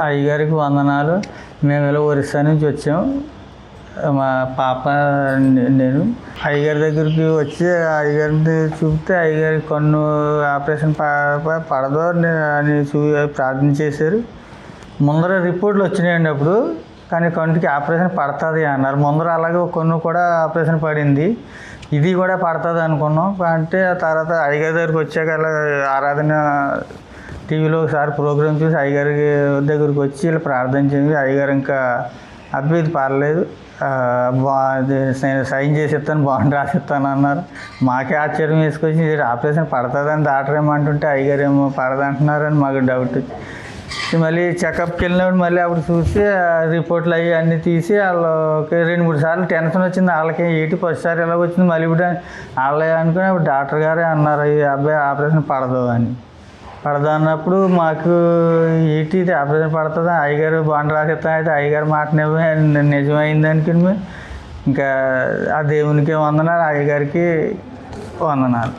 అయ్యగారికి వందనాలు. మేము ఇలా ఒరిస్సా నుంచి వచ్చాం. మా పాప నేను అయ్యగారి దగ్గరికి వచ్చి అయ్యగారిని చూపితే అయ్యగారి కన్ను ఆపరేషన్ పడదు అని ప్రార్థన చేశారు. ముందర రిపోర్ట్లు వచ్చినాయండి అప్పుడు, కానీ కంటికి ఆపరేషన్ పడుతుంది అన్నారు. ముందర అలాగే ఒక కన్ను కూడా ఆపరేషన్ పడింది, ఇది కూడా పడుతుంది అనుకున్నాం. అంటే ఆ తర్వాత అయ్యగారి దగ్గరికి వచ్చాక అలా ఆరాధన టీవీలో ఒకసారి ప్రోగ్రామ్ చూసి అయ్యగారి దగ్గరికి వచ్చి ఇలా ప్రార్థన చేసి అయ్యగారు ఇంకా అబ్బాయి ఇది పర్లేదు, సైన్ చేసి ఇస్తాను, బాండ్ రాసిస్తాను అన్నారు. మాకే ఆశ్చర్యం వేసుకొచ్చి ఆపరేషన్ పడుతుందని డాక్టర్ ఏమంటుంటే అయ్యగారు ఏమో పడదంటున్నారని మాకు డౌట్ వచ్చి మళ్ళీ చెకప్కి వెళ్ళినప్పుడు మళ్ళీ అప్పుడు చూసి రిపోర్ట్లు అవి అన్నీ తీసి వాళ్ళకి 2-3 సార్లు టెన్షన్ వచ్చింది. వాళ్ళకి ఏంటి ఫస్ట్ సారి ఎలా వచ్చింది, మళ్ళీ ఇప్పుడు వాళ్ళే అనుకుని అప్పుడు డాక్టర్ గారే అన్నారు ఈ అబ్బాయి ఆపరేషన్ పడదు అని. పడదు అన్నప్పుడు మాకు ఏంటి ఇది ఆపరేషన్ పడుతుందా, అయ్యగారు బాండ్ రాసిస్తాను అయితే అయ్యగారు మాట నిజమైంది అనుకుని ఇంకా ఆ దేవునికి వందనాలు, అయ్యగారికి వందనాలు.